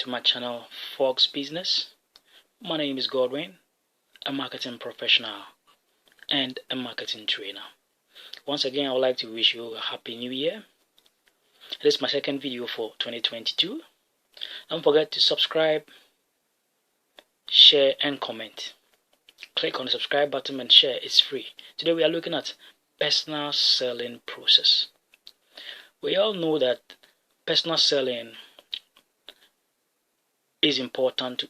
to my channel Fox Business. My name is Godwin, a marketing professional and a marketing trainer. Once again, I would like to wish you a happy new year. This is my second video for 2022. Don't forget to subscribe, share and comment. Click on the subscribe button and share. It's free. Today we are looking at personal selling process. We all know that personal selling is important to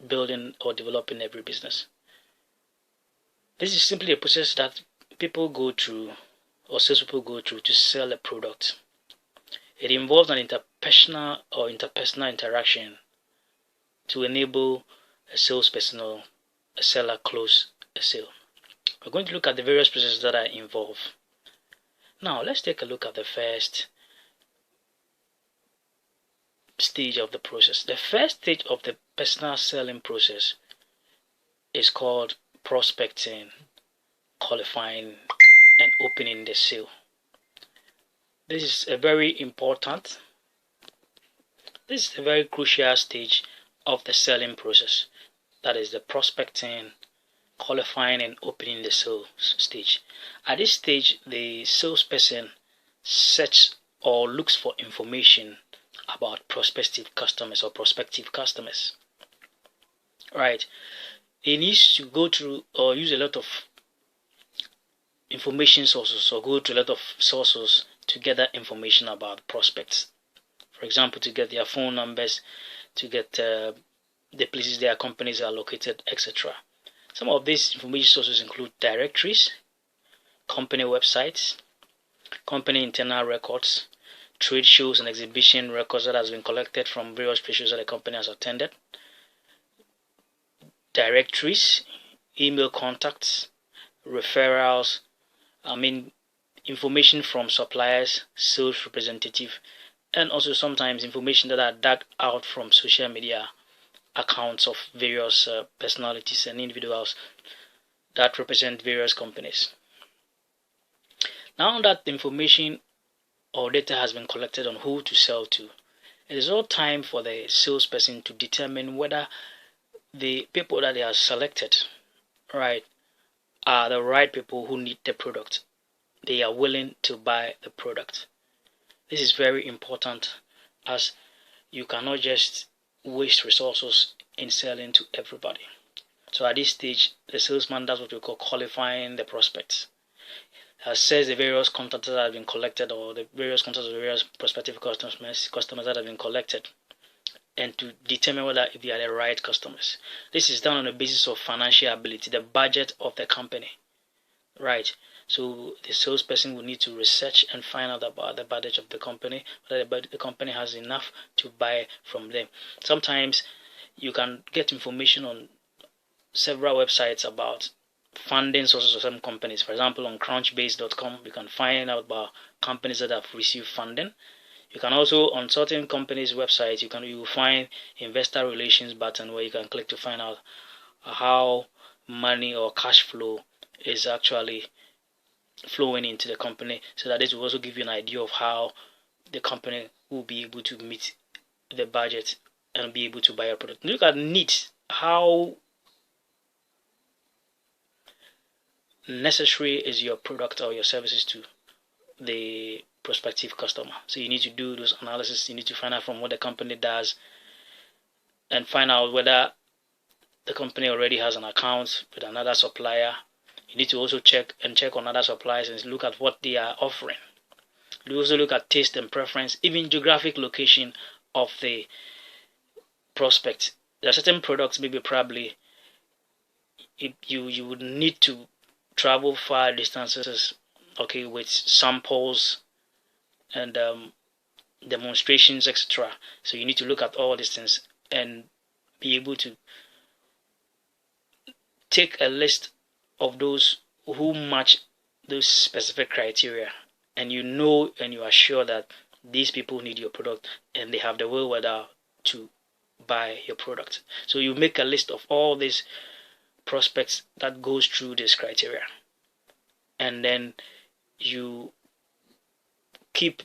building or developing every business. This is simply a process that people go through or salespeople go through to sell a product. It involves an interpersonal or interpersonal interaction to enable a salesperson or a seller close a sale. We're going to look at the various processes that are involved. Now let's take a look at the first stage of the process. The first stage of the personal selling process is called prospecting, qualifying and opening the sale. This is a very crucial stage of the selling process. That is the prospecting, qualifying and opening the sales stage. At this stage, the salesperson searches or looks for information about prospective customers. Right. He needs to go through or use a lot of information sources or go to a lot of sources to gather information about prospects. For example, to get their phone numbers, to get the places their companies are located, etc. Some of these information sources include directories, company websites, company internal records, trade shows and exhibition records that has been collected from various trade shows that the company has attended, directories, email contacts, referrals, information from suppliers, sales representative, and also sometimes information that are dug out from social media accounts of various personalities and individuals that represent various companies. Now that the information or data has been collected on who to sell to, it is all time for the salesperson to determine whether the people that they have selected, right, are the right people who need the product. They are willing to buy the product. This is very important, as you cannot just waste resources in selling to everybody. So at this stage, the salesman does what we call qualifying the prospects. Says the various contacts that have been collected or the various contacts of the various prospective customers that have been collected, and to determine whether if they are the right customers. This is done on the basis of financial ability, the budget of the company, right? So the salesperson will need to research and find out about the budget of the company, whether the company has enough to buy from them. Sometimes you can get information on several websites about funding sources of some companies. For example, on crunchbase.com, you can find out about companies that have received funding. You can also, on certain companies' websites, you will find investor relations button where you can click to find out how money or cash flow is actually flowing into the company, so that this will also give you an idea of how the company will be able to meet the budget and be able to buy a product. Look at needs, how necessary is your product or your services to the prospective customer. So you need to do those analysis. You need to find out from what the company does and find out whether the company already has an account with another supplier. You need to also check on other suppliers and look at what they are offering. You also look at taste and preference, even geographic location of the prospect. There are certain products, maybe probably you would need to travel far distances, okay, with samples and demonstrations, etc. So you need to look at all these things and be able to take a list of those who match those specific criteria, and you know and you are sure that these people need your product and they have the wherewithal to buy your product. So you make a list of all these prospects that goes through this criteria, and then you keep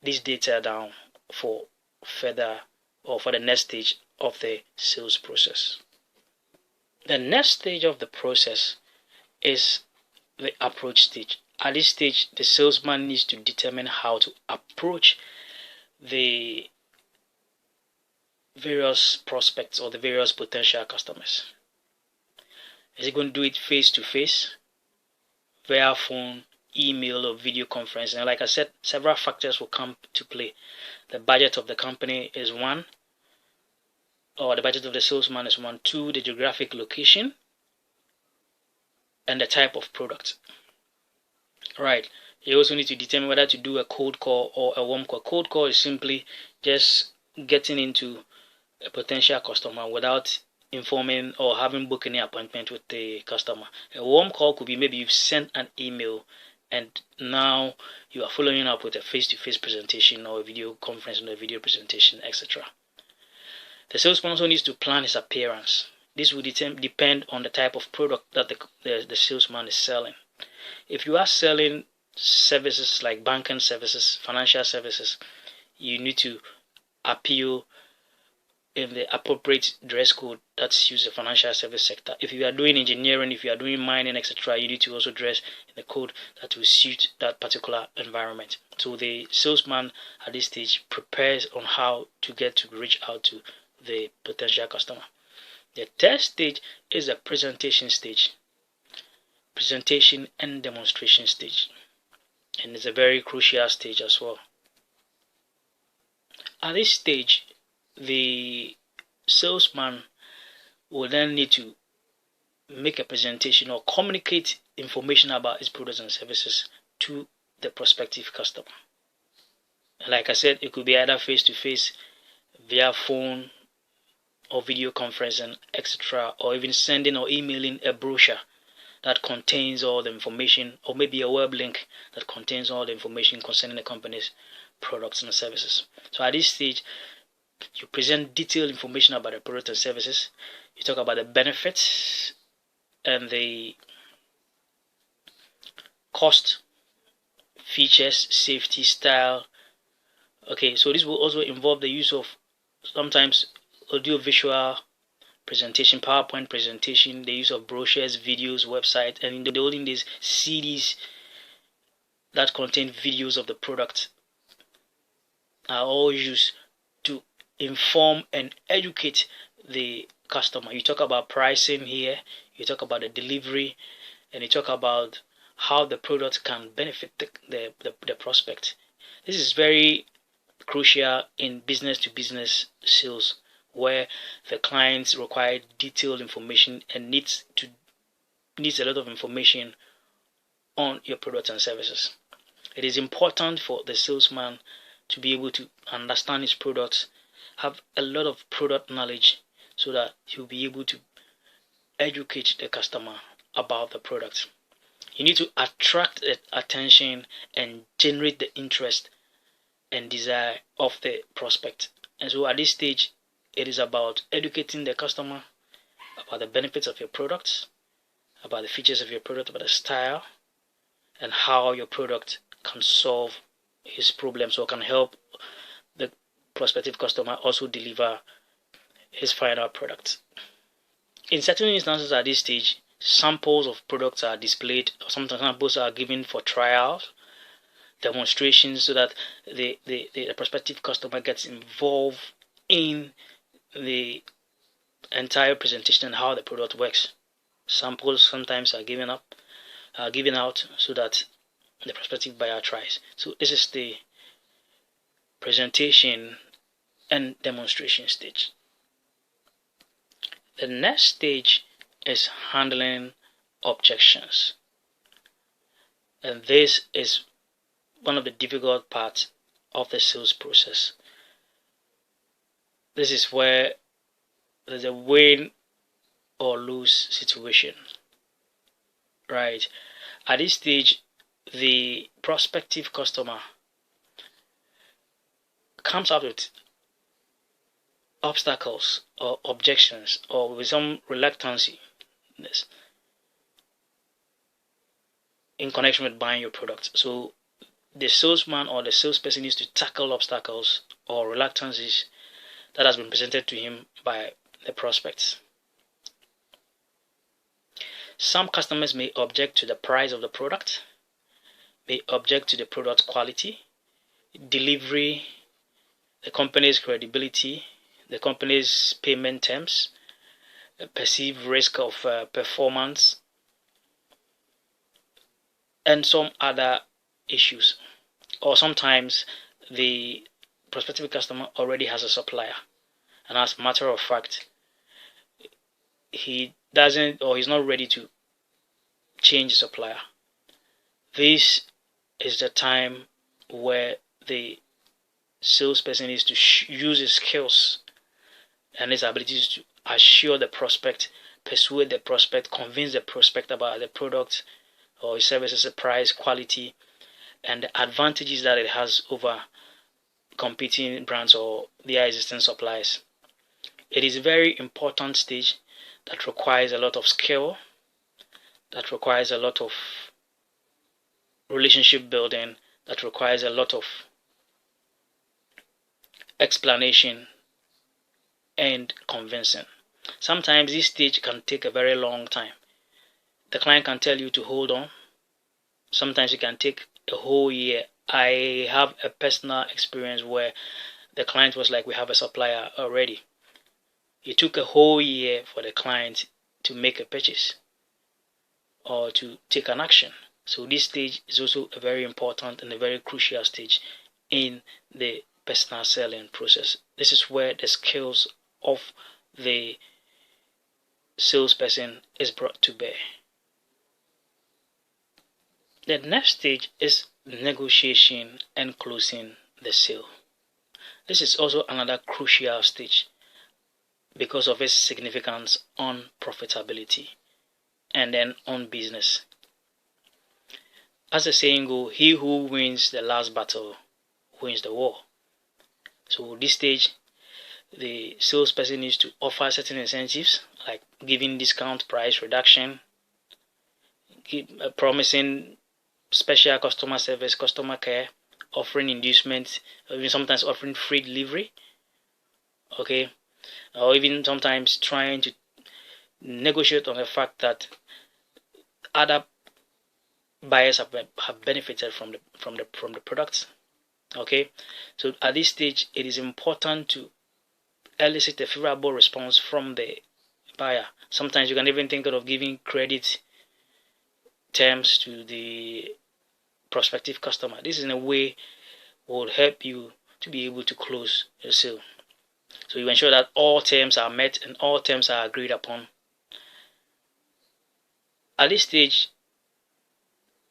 this data down for further or for the next stage of the sales process. The next stage of the process is the approach stage. At this stage, the salesman needs to determine how to approach the various prospects or the various potential customers. Is he going to do it face to face, via phone, email, or video conference? And like I said, several factors will come to play. The budget of the company is one, or the budget of the salesman is one. Two, the geographic location and the type of product. Right. You also need to determine whether to do a cold call or a warm call. Cold call is simply just getting into a potential customer without informing or having booked any appointment with the customer. A warm call could be maybe you've sent an email and now you are following up with a face-to-face presentation or a video conference or a video presentation, etc. The salesman also needs to plan his appearance. This will depend on the type of product that the salesman is selling. If you are selling services like banking services, financial services, you need to appeal in the appropriate dress code that's used in the financial service sector. If you are doing engineering, if you are doing mining, etc., you need to also dress in the code that will suit that particular environment. So the salesman at this stage prepares on how to reach out to the potential customer. The third stage is the presentation stage. Presentation and demonstration stage. And it's a very crucial stage as well. At this stage, the salesman will then need to make a presentation or communicate information about his products and services to the prospective customer. Like I said, it could be either face-to-face, via phone or video conferencing, etc., or even sending or emailing a brochure that contains all the information, or maybe a web link that contains all the information concerning the company's products and services. So at this stage, you present detailed information about the product and services. You talk about the benefits and the cost, features, safety, style. Okay, so this will also involve the use of sometimes audio-visual presentation, PowerPoint presentation, the use of brochures, videos, websites, and in the olden days, CDs that contain videos of the product are all used to inform and educate the customer. You talk about pricing here, you talk about the delivery, and you talk about how the product can benefit the prospect. This is very crucial in business-to-business sales, where the clients require detailed information and needs a lot of information on your products and services. It is important for the salesman to be able to understand his products, have a lot of product knowledge, so that he'll be able to educate the customer about the product. You need to attract the attention and generate the interest and desire of the prospect. And so at this stage, it is about educating the customer about the benefits of your products, about the features of your product, about the style, and how your product can solve his problems or can help the prospective customer also deliver his final product. In certain instances at this stage, samples of products are displayed, or sometimes samples are given for trials, demonstrations, so that the prospective customer gets involved in the entire presentation and how the product works. Samples sometimes are given out so that the prospective buyer tries. So this is the presentation and demonstration stage. The next stage is handling objections, and this is one of the difficult parts of the sales process. This is where there's a win or lose situation, right? At this stage, the prospective customer comes up with obstacles or objections or with some reluctancy in connection with buying your product. So the salesman or the salesperson needs to tackle obstacles or reluctances that has been presented to him by the prospects. Some customers may object to the price of the product, may object to the product quality, delivery, the company's credibility, the company's payment terms, perceived risk of performance, and some other issues. Or sometimes the prospective customer already has a supplier, and as a matter of fact, he doesn't, or he's not ready to change the supplier. This is the time where the salesperson is to use his skills and his abilities to assure the prospect, persuade the prospect, convince the prospect about the product or his services, price, quality, and the advantages that it has over competing brands or their existing suppliers. It is a very important stage that requires a lot of skill, that requires a lot of relationship building, that requires a lot of explanation and convincing. Sometimes this stage can take a very long time. The client can tell you to hold on. Sometimes it can take a whole year. I have a personal experience where the client was like, we have a supplier already. It took a whole year for the client to make a purchase or to take an action. So this stage is also a very important and a very crucial stage in the personal selling process. This is where the skills of the salesperson is brought to bear. The next stage is negotiation and closing the sale. This is also another crucial stage because of its significance on profitability and then on business. As the saying goes, he who wins the last battle wins the war. So this stage, the salesperson needs to offer certain incentives like giving discount, price reduction, promising special customer service, customer care, offering inducements, even sometimes offering free delivery, okay, or even sometimes trying to negotiate on the fact that other buyers have benefited from the products. Okay, so at this stage, it is important to elicit a favorable response from the buyer. Sometimes you can even think of giving credit terms to the prospective customer. This in a way will help you to be able to close a sale. So you ensure that all terms are met and all terms are agreed upon. At this stage,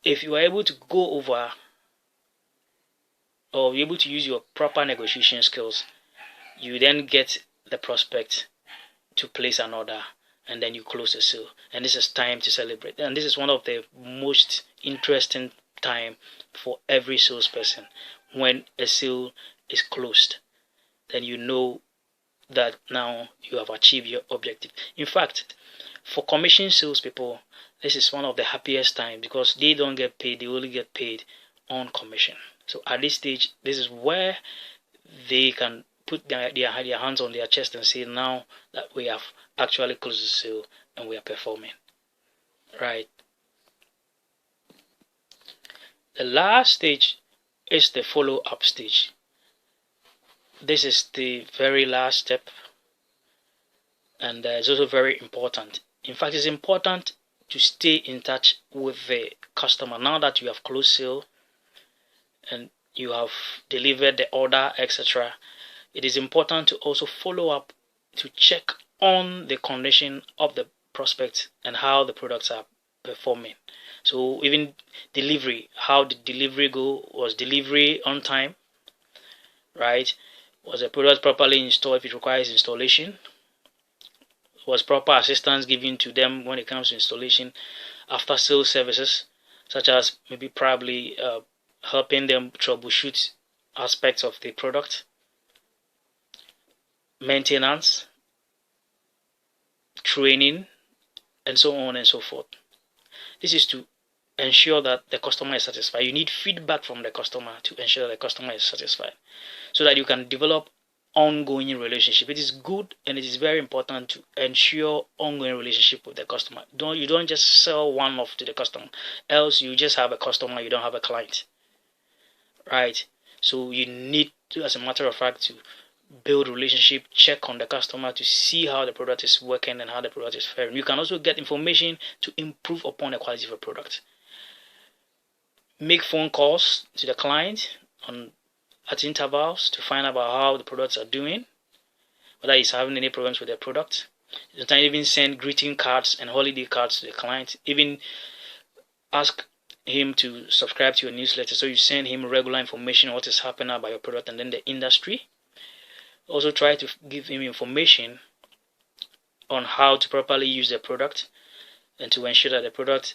if you are able to go over or be able to use your proper negotiation skills, you then get the prospect to place an order and then you close the sale. And this is time to celebrate. And this is one of the most interesting time for every salesperson. When a sale is closed, then you know that now you have achieved your objective. In fact, for commission salespeople, this is one of the happiest times because they don't get paid, they only get paid on commission. So at this stage, this is where they can put their hands on their chest and say, now that we have actually closed the sale and we are performing. Right. The last stage is the follow-up stage. This is the very last step, and it's also very important. In fact, it's important to stay in touch with the customer now that you have closed sale and you have delivered the order, etc. It is important to also follow up to check on the condition of the prospect and how the products are performing. So even delivery, how did delivery go? Was delivery on time? Right? Was the product properly installed if it requires installation? Was proper assistance given to them when it comes to installation? After sales services, such as maybe probably helping them troubleshoot aspects of the product, maintenance, training, and so on and so forth. This is to ensure that the customer is satisfied. You need feedback from the customer to ensure the customer is satisfied, so that you can develop ongoing relationship. It is good and it is very important to ensure ongoing relationship with the customer. You don't just sell one off to the customer, else you just have a customer, you don't have a client, right? So you need to, as a matter of fact, to build relationship, check on the customer to see how the product is working and how the product is faring. You can also get information to improve upon the quality of a product. Make phone calls to the client at intervals to find out about how the products are doing, whether he's having any problems with the product. Sometimes even send greeting cards and holiday cards to the client. Even ask him to subscribe to your newsletter, so you send him regular information on what is happening about your product and then the industry. Also try to give him information on how to properly use the product and to ensure that the product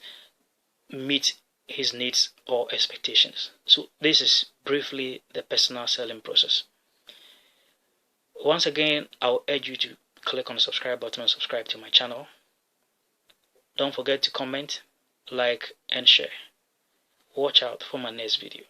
meets his needs or expectations. So this is briefly the personal selling process. Once again, I'll urge you to click on the subscribe button and subscribe to my channel. Don't forget to comment, like, and share. Watch out for my next video.